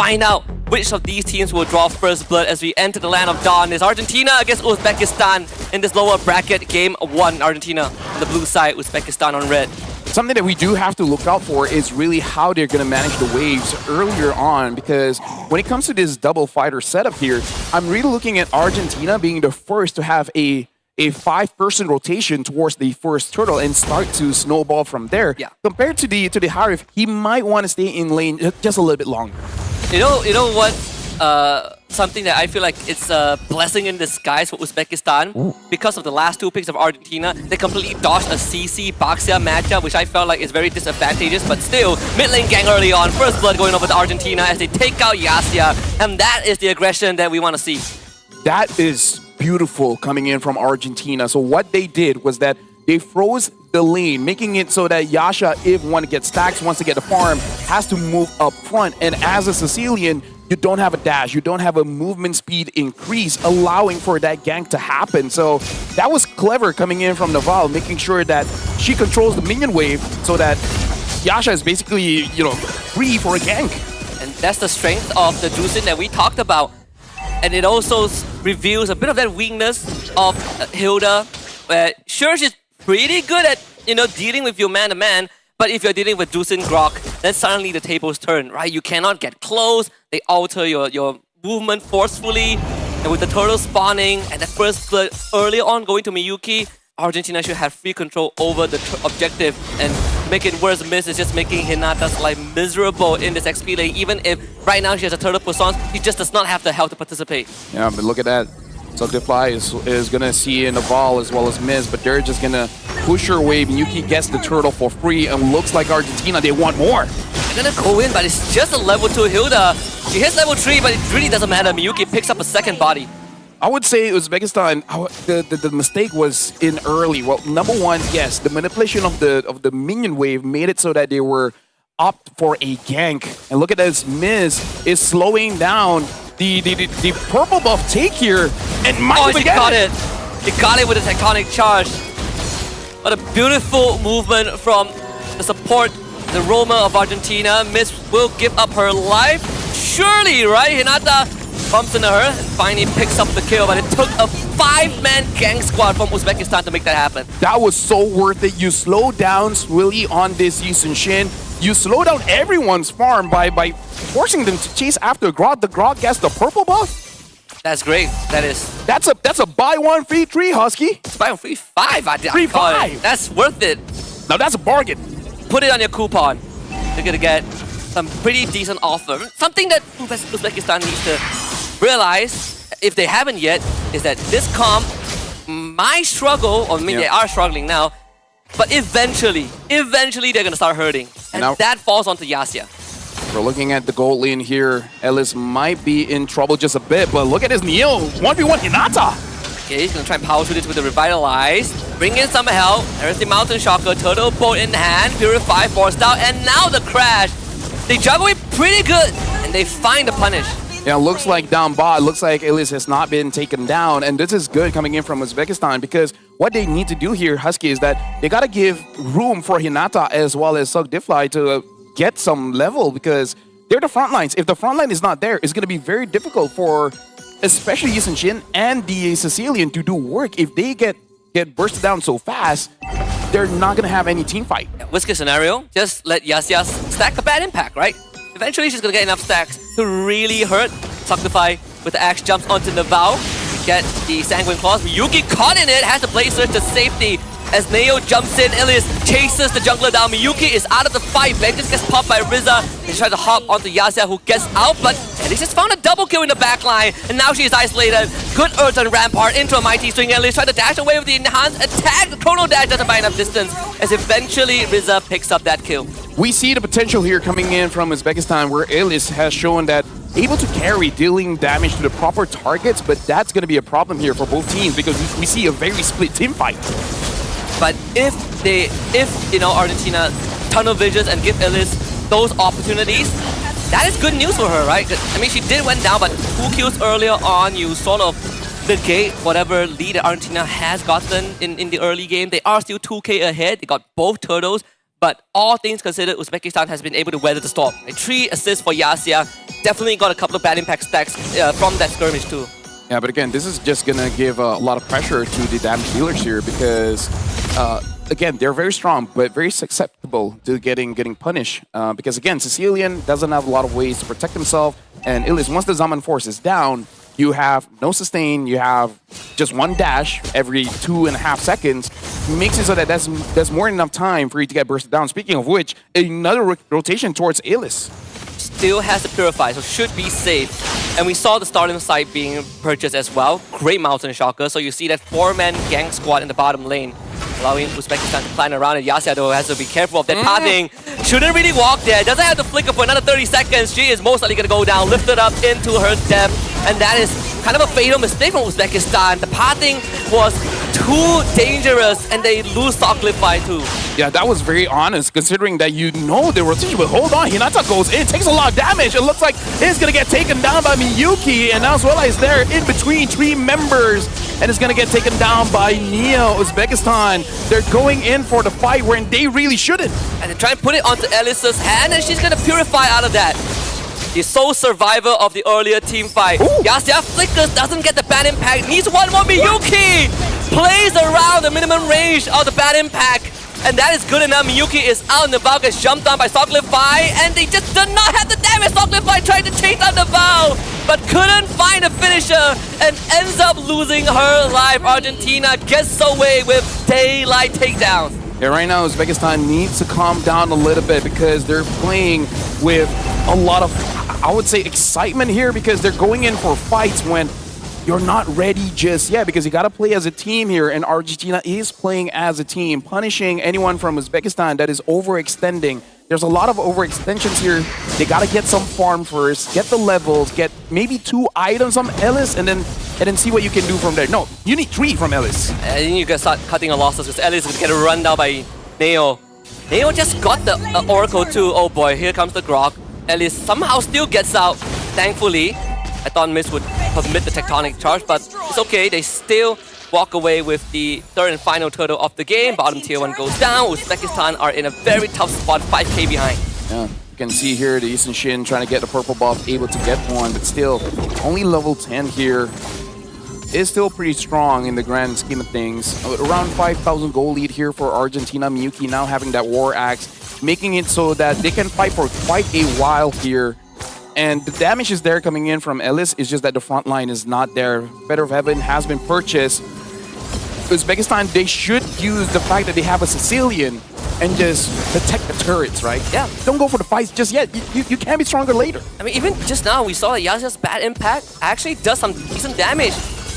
find out which of these teams will draw first blood as we enter the land of dawn. It's Argentina against Uzbekistan in this lower bracket. Game 1, Argentina on the blue side, Uzbekistan on red. Something that we do have to look out for is really how they're going to manage the waves earlier on, because when it comes to this double fighter setup here, I'm really looking at Argentina being the first to have a 5-person rotation towards the first turtle and start to snowball from there. Yeah. Compared to the Harif, he might want to stay in lane just a little bit longer. You know what? Something that I feel like it's a blessing in disguise for Uzbekistan. Ooh. Because of the last 2 picks of Argentina, they completely dodged a CC Baxia matchup, which I felt like is very disadvantageous. But still, mid lane gang early on, first blood going over to Argentina as they take out Yasia, and that is the aggression that we want to see. That is beautiful coming in from Argentina. So what they did was that they froze the lane, making it so that Yasha, if one gets stacks, wants to get the farm, has to move up front. And as a Sicilian, you don't have a dash, you don't have a movement speed increase, allowing for that gank to happen. So that was clever coming in from Naval, making sure that she controls the minion wave so that Yasha is basically, free for a gank. And that's the strength of the Dusin that we talked about. And it also reveals a bit of that weakness of Hilda, where sure, she's pretty good at, dealing with your man-to-man, but if you're dealing with Dusin Grok, then suddenly the tables turn, right? You cannot get close, they alter your movement forcefully, and with the turtle spawning and the first blood early on going to Miyuki, Argentina should have free control over the objective, and make it worse, Miss is just making Hinata's life miserable in this XP lane. Even if right now she has a turtle persona, he just does not have the health to participate. Yeah, but look at that. So Defly is going to see Naval as well as Miz, but they're just going to push her away. Miyuki gets the turtle for free, and looks like Argentina, they want more. They're going to go in, but it's just a level 2 Hilda. She hits level 3, but it really doesn't matter. Miyuki picks up a second body. I would say Uzbekistan, the mistake was in early. Well, number one, yes, the manipulation of the minion wave made it so that they were opt for a gank. And look at this, Miz is slowing down the purple buff take here, and might she got it. She got it with a tectonic charge. What a beautiful movement from the support, the Roma of Argentina. Miz will give up her life. Surely, right? Hinata bumps into her and finally picks up the kill, but it took a 5-man gang squad from Uzbekistan to make that happen. That was so worth it. You slow down Swilly on this Yisun Shin. You slow down everyone's farm by forcing them to chase after Grog. The Grog gets the purple buff. That's great. That is. That's a buy 1 free 3, Husky. It's buy 1 free 5. Free 5. That's worth it. Now that's a bargain. Put it on your coupon. You're gonna get some pretty decent offer. Something that Uzbekistan needs to realize, if they haven't yet, is that this comp might struggle, or maybe they are struggling now, but eventually they're gonna start hurting. And now, that falls onto Yasia. We're looking at the gold lane here. Ellis might be in trouble just a bit, but look at this Neo. 1v1 Hinata. Okay, he's gonna try and power through this with the Revitalize. Bring in some help. There's the Mountain Shocker, Turtle Bolt in hand, Purify, forced out, and now the Crash. They juggle it pretty good, and they find the punish. Yeah, looks like down bot, looks like Elias has not been taken down, and this is good coming in from Uzbekistan, because what they need to do here, Husky, is that they gotta give room for Hinata as well as Sug Diffly to get some level, because they're the front lines. If the front line is not there, it's gonna be very difficult for especially Yisun Shin and the Sicilian to do work. If they get bursted down so fast, they're not gonna have any team fight. Worst case scenario, just let Yasia stack a bad impact, right? Eventually she's gonna get enough stacks to really hurt. Suctify with the axe jumps onto Naval. Get the Sanguine Claws. Miyuki caught in it, has to place her to safety. As Neo jumps in, Ilias chases the jungler down. Miyuki is out of the fight. Vengeance gets popped by Rizza. They try to hop onto Yasia, who gets out, but Ilias just found a double kill in the backline, and now she is isolated. Good Earth on Rampart into a mighty swing. Ilias tries to dash away with the enhanced attack. The Chrono Dash doesn't buy enough distance, as eventually Rizza picks up that kill. We see the potential here coming in from Uzbekistan, where Elias has shown that able to carry, dealing damage to the proper targets, but that's going to be a problem here for both teams, because we see a very split team fight. But if Argentina tunnel visions and give Elias those opportunities, that is good news for her, right? I mean, she did went down, but 2 kills earlier on, you sort of negate whatever lead that Argentina has gotten in the early game. They are still 2k ahead. They got both turtles, but all things considered, Uzbekistan has been able to weather the storm. 3 assists for Yasia. definitely got a couple of bad impact stacks from that skirmish too. Yeah, but again, this is just gonna give a lot of pressure to the damage dealers here because, again, they're very strong but very susceptible to getting punished. Because again, Sicilian doesn't have a lot of ways to protect himself, and Illis, once the Zaman Force is down, you have no sustain, you have just one dash every 2.5 seconds. Makes it so that there's more than enough time for you to get bursted down. Speaking of which, another rotation towards Illis. Still has to purify, so should be safe. And we saw the starting site being purchased as well. Great Mountain Shocker. So you see that 4-man gang squad in the bottom lane, allowing Uzbekistan to plan around it. Yasia, though, has to be careful of that pathing. Shouldn't really walk there. Doesn't have to flicker for another 30 seconds. She is most likely going to go down, lifted up into her death. And that is kind of a fatal mistake from Uzbekistan. The pathing was too dangerous, and they lose Soklify too. Yeah, that was very honest, considering that you know the rotation. But hold on, Hinata goes in, takes a lot of damage. It looks like it's going to get taken down by Miyuki, and as well as they're in between 3 members, and it's going to get taken down by Neo. Uzbekistan, they're going in for the fight when they really shouldn't. And they try and put it onto Alice's hand, and she's going to purify out of that. The sole survivor of the earlier team fight. Yasia flickers, doesn't get the bad impact, needs one more. Miyuki plays around the minimum range of the bad impact, and that is good enough. Miyuki is out, Naval gets jumped on by Soklify, and they just do not have the damage. Soklify tried to chase down Naval, but couldn't find a finisher, and ends up losing her life. Argentina gets away with daylight takedowns. Yeah, right now Uzbekistan needs to calm down a little bit because they're playing with a lot of, I would say, excitement here because they're going in for fights when you're not ready just yet because you got to play as a team here, and Argentina is playing as a team, punishing anyone from Uzbekistan that is overextending. There's a lot of overextensions here. They got to get some farm first, get the levels, get maybe 2 items from Ellis, and then see what you can do from there. No, you need 3 from Ellis. And then you can start cutting your losses because Ellis is going to get run down by Neo. Neo just got the Oracle too. Oh boy, here comes the Grok. Ellis somehow still gets out, thankfully. I thought Miss would permit the tectonic charge, but it's okay. They still walk away with the 3rd and final turtle of the game. Bottom tier 1 goes down. Uzbekistan are in a very tough spot, 5k behind. Yeah, you can see here the Eastern Shin trying to get the purple buff, able to get one, but still only level 10 here is still pretty strong in the grand scheme of things. Around 5,000 gold lead here for Argentina. Miyuki now having that War Axe, making it so that they can fight for quite a while here. And the damage is there coming in from Ellis. It's just that the front line is not there. Feather of Heaven has been purchased. Uzbekistan, they should use the fact that they have a Sicilian and just protect the turrets, right? Yeah. Don't go for the fights just yet. You can be stronger later. I mean, even just now, we saw that Yasia's bad impact actually does some decent damage.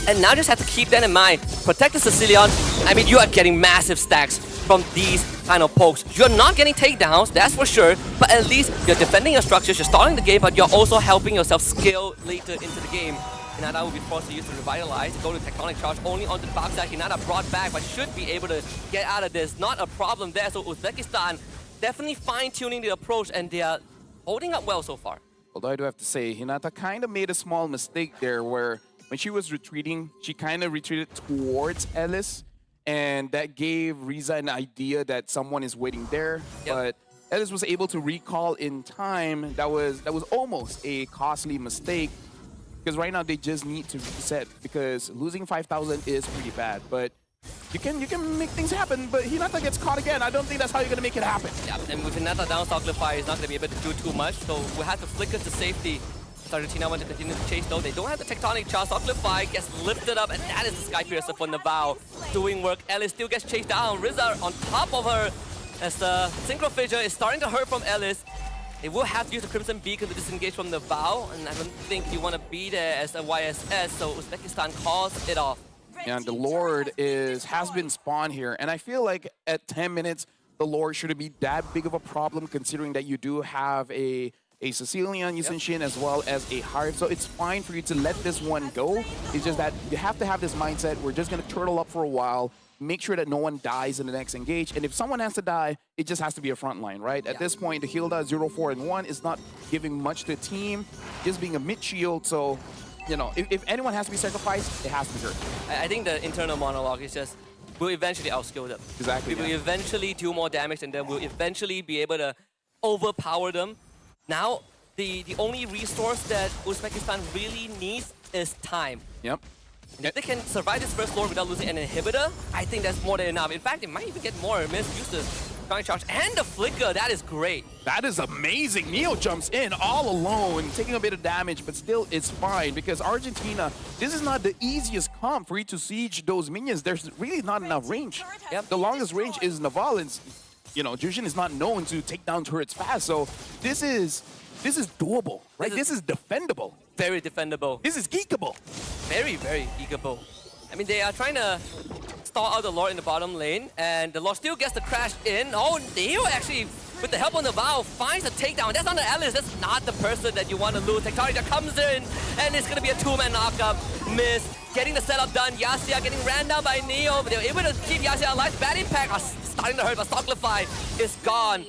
And now just have to keep that in mind. Protect the Sicilian. I mean, you are getting massive stacks from these kind of pokes. You're not getting takedowns, that's for sure, but at least you're defending your structures, you're starting the game, but you're also helping yourself scale later into the game. Hinata will be forced to use to revitalize, go to tectonic charge only onto the backside. Hinata brought back, but should be able to get out of this. Not a problem there, so Uzbekistan definitely fine-tuning the approach, and they are holding up well so far. Although I do have to say, Hinata kind of made a small mistake there where when she was retreating, she kind of retreated towards Ellis, and that gave Riza an idea that someone is waiting there. Yep. But Ellis was able to recall in time. That was almost a costly mistake because right now they just need to reset because losing 5,000 is pretty bad. But you can make things happen. But Hinata gets caught again. I don't think that's how you're gonna make it happen. Yeah, and with Hinata down, Soklify is not gonna be able to do too much, so we have to flicker to safety. Argentina want to continue to chase though. They don't have the tectonic charge. Soklify gets lifted up, and that is the Sky Piercer for Naval doing work. Ellis still gets chased down. Riza on top of her as the Synchro Fissure is starting to hurt from Ellis. They will have to use the Crimson Beacon to disengage from Naval, and I don't think you want to be there as a YSS, so Uzbekistan calls it off. And the Lord has been spawned here, and I feel like at 10 minutes, the Lord shouldn't be that big of a problem considering that you do have a Sicilian Yusin as well as a Hive, so it's fine for you to let this one go. It's just that you have to have this mindset. We're just going to turtle up for a while, make sure that no one dies in the next engage, and if someone has to die, it just has to be a front line, right? At this point, the Hilda 0-4-1 is not giving much to the team, just being a mid shield, so you know, if anyone has to be sacrificed, it has to be her. I think the internal monologue is just, we'll eventually outskill them. Exactly. We will eventually do more damage, and then we'll eventually be able to overpower them. Now, the only resource that Uzbekistan really needs is time. Yep. If they can survive this first lord without losing an inhibitor, I think that's more than enough. In fact, it might even get more. Miss use the strong charge and the flicker. That is great. That is amazing. Neo jumps in all alone, taking a bit of damage, but still it's fine because Argentina, this is not the easiest comp for you to siege those minions. There's really not enough range. Yep. The longest range is Naval, and Jushin is not known to take down turrets fast. So this is doable, right? This is defendable. Very defendable. This is geekable. Very, very geekable. I mean, they are trying to stall out the Lord in the bottom lane, and the Lord still gets the crash in. Oh, Neo actually, with the help of Naval, finds a takedown. That's on the Alice. That's not the person that you want to lose. Tectonic that comes in, and it's going to be a two-man knockup. Miss, getting the setup done. Yasia getting ran down by Neo, but they were able to keep Yasia alive. Bad impact are starting to hurt, but Stocklify is gone.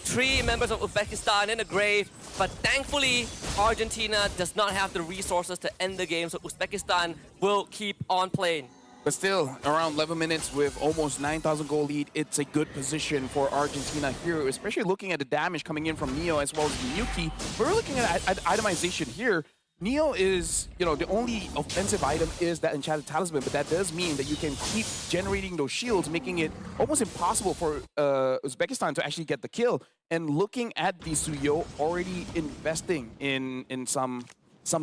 3 members of Uzbekistan in the grave, but thankfully, Argentina does not have the resources to end the game, so Uzbekistan will keep on playing. But still, around 11 minutes with almost 9,000 gold lead, it's a good position for Argentina here, especially looking at the damage coming in from Neo as well as Miyuki. We're looking at itemization here. Neo is, the only offensive item is that Enchanted Talisman, but that does mean that you can keep generating those shields, making it almost impossible for Uzbekistan to actually get the kill. And looking at the Suyo already investing in some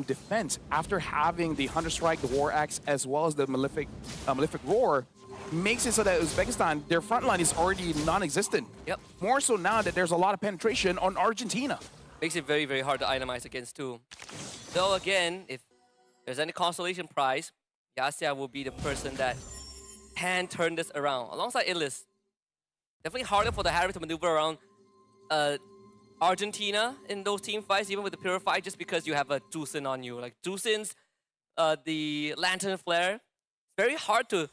defense after having the Hunter Strike, the War Axe, as well as the Malefic Roar, makes it so that Uzbekistan, their front line is already non-existent. Yep. More so now that there's a lot of penetration on Argentina. Makes it very, very hard to itemize against too. Though again, if there's any consolation prize, Yasia will be the person that can turn this around. Alongside Illis, definitely harder for the Harry to maneuver around Argentina in those team fights, even with the Purify, just because you have a Jusin on you. Like Jusin's, the Lantern Flare, it's very hard to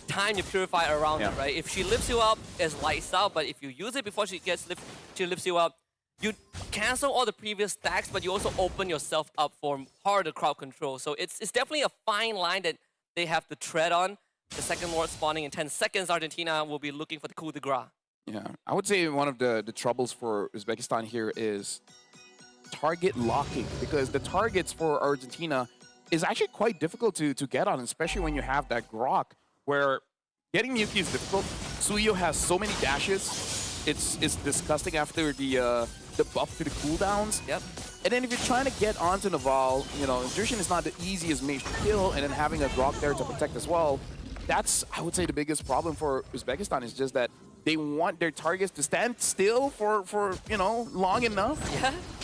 time your Purify around it, right? If she lifts you up, it's lights out, but if you use it before she lifts you up, you cancel all the previous stacks, but you also open yourself up for harder crowd control. So it's definitely a fine line that they have to tread on. The second Lord spawning in 10 seconds, Argentina will be looking for the coup de grace. Yeah, I would say one of the troubles for Uzbekistan here is target locking, because the targets for Argentina is actually quite difficult to get on, especially when you have that Grok, where getting Miyuki is difficult. Suyo has so many dashes, it's disgusting after the buff to the cooldowns. Yep. And then if you're trying to get onto Naval, Jushin is not the easiest mage to kill, and then having a Grok there to protect as well. That's, I would say, the biggest problem for Uzbekistan is just that they want their targets to stand still for long enough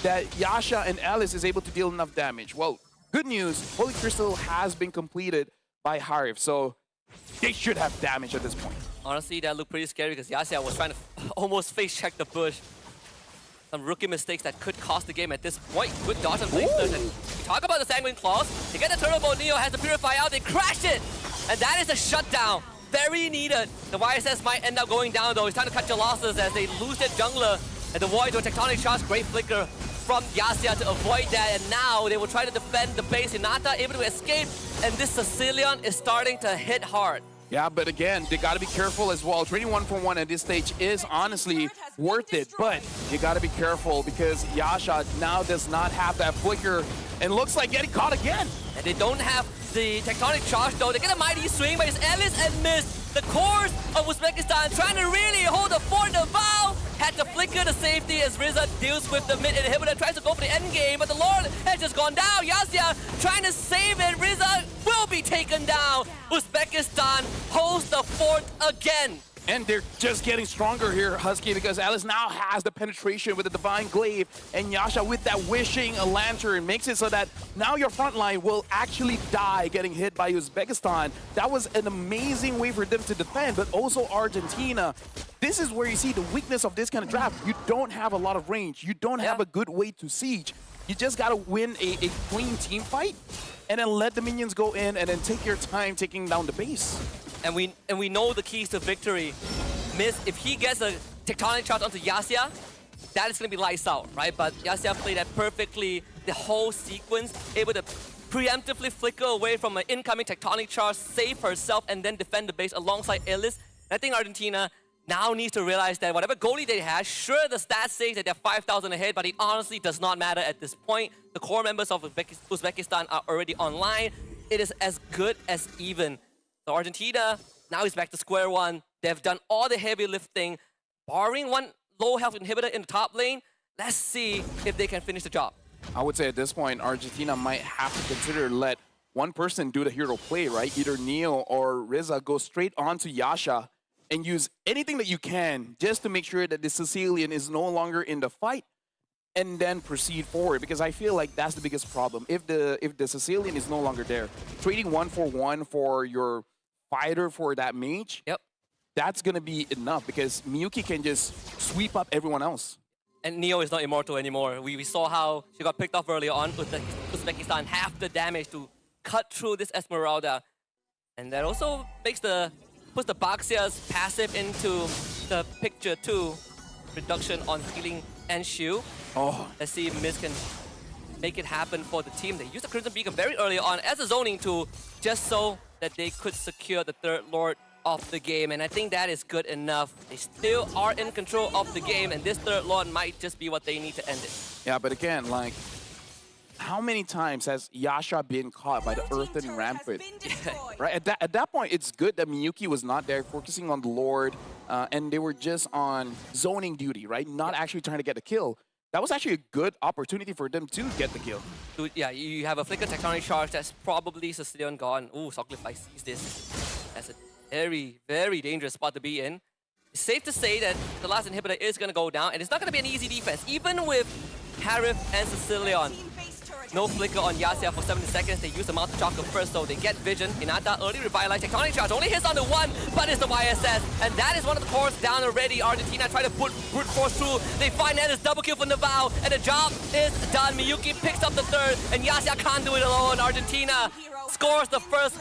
that Yasha and Alice is able to deal enough damage. Well, good news, Holy Crystal has been completed by Harif, so they should have damage at this point. Honestly, that looked pretty scary because Yasia was trying to almost face check the bush. Some rookie mistakes that could cost the game at this point. Good dodge on Blazers. And we talk about the Sanguine Claws. They get the Turbo, Neo has the Purify out, they crash it! And that is a shutdown. Very needed. The YSS might end up going down though. It's time to cut your losses as they lose their jungler. And the Void with Tectonic Charge, great flicker from Yasia to avoid that. And now they will try to defend the base. Hinata able to escape. And this Sicilian is starting to hit hard. Yeah, but again, they got to be careful as well. Trading 1-for-1 at this stage is honestly worth it, but you got to be careful because Yasha now does not have that flicker and looks like getting caught again. And they don't have the Tectonic Charge though. They get a mighty swing, but it's Ellis and Miss. The cores of Uzbekistan trying to really hold the fort. Naval had to flicker the safety as Rizza deals with the mid inhibitor, tries to go for the end game, but the Lord has just gone down. Yasia trying to save it. Rizza will be taken down. Uzbekistan holds the fort again. And they're just getting stronger here, Husky, because Alice now has the penetration with the Divine Glaive, and Yasha with that Wishing a Lantern makes it so that now your front line will actually die getting hit by Uzbekistan. That was an amazing way for them to defend, but also Argentina. This is where you see the weakness of this kind of draft. You don't have a lot of range. You don't have a good way to siege. You just got to win a clean team fight and then let the minions go in and then take your time taking down the base. And we know the keys to victory. Miss, if he gets a Tectonic Charge onto Yasia, that is going to be lights out, right? But Yasia played that perfectly, the whole sequence, able to preemptively flicker away from an incoming Tectonic Charge, save herself, and then defend the base alongside Ellis. I think Argentina now needs to realize that whatever goalie they have, sure the stats say that they're 5,000 ahead, but it honestly does not matter at this point. The core members of Uzbekistan are already online. It is as good as even. So Argentina now is back to square one. They've done all the heavy lifting, barring one low health inhibitor in the top lane. Let's see if they can finish the job. I would say at this point, Argentina might have to consider let one person do the hero play, right? Either Neo or Riza go straight onto Yasha and use anything that you can just to make sure that the Sicilian is no longer in the fight and then proceed forward. Because I feel like that's the biggest problem. If the Sicilian is no longer there, trading 1-for-1 for your fighter for that mage, Yep. that's going to be enough because Miyuki can just sweep up everyone else. And Neo is not immortal anymore. We saw how she got picked off earlier on. Uzbekistan half the damage to cut through this Esmeralda. And that also puts the Baxia's passive into the picture too. Reduction on healing and shield. Oh, Let's see if Miz can make it happen for the team. They used the Crimson Beacon very early on as a zoning tool just so that they could secure the third Lord of the game, and I think that is good enough. They still are in control of the game, and this third Lord might just be what they need to end it. yeah, but again, like, how many times has Yasha been caught by the Earthen Rampant? Right, at that point, it's good that Miyuki was not there, focusing on the Lord, and they were just on zoning duty, right? Not actually trying to get a kill. That was actually a good opportunity for them to get the kill. Dude, yeah, you have a Flicker Tectonic Charge that's probably Sicilian gone. Ooh, Sockliff sees this. That's a very, very dangerous spot to be in. It's safe to say that the last inhibitor is going to go down, and it's not going to be an easy defense. Even with Harif and Sicilian, no flicker on Yasha for 70 seconds. They use the Mount Chocolate first, so they get vision. Hinata early revitalized. Tectonic Charge only hits on the one, but it's the YSS. And that is one of the cores down already. Argentina try to brute force through. They find that it's double kill from Navao, and the job is done. Miyuki picks up the third, and Yasha can't do it alone. Argentina scores the first